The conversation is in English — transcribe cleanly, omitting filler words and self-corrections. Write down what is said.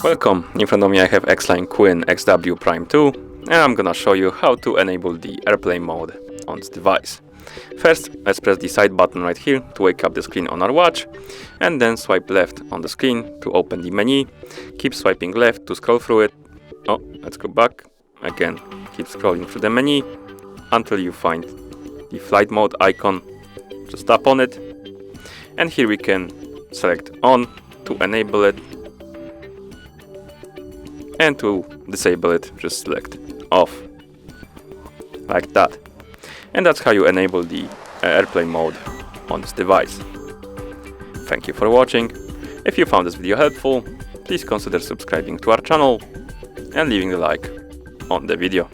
Welcome, in front of me I have XLYNE QIN XW Prime 2 and I'm gonna show you how to enable the airplane mode on this device. First, let's press the side button right here to wake up the screen on our watch, and then swipe left on the screen to open the menu. Keep swiping left to scroll through it. Oh, let's go back. Again, keep scrolling through the menu until you find the flight mode icon. Just tap on it, and here we can select on to enable it, and to disable it, just select off, like that. And that's how you enable the airplane mode on this device. Thank you for watching. If you found this video helpful, please consider subscribing to our channel and leaving a like on the video.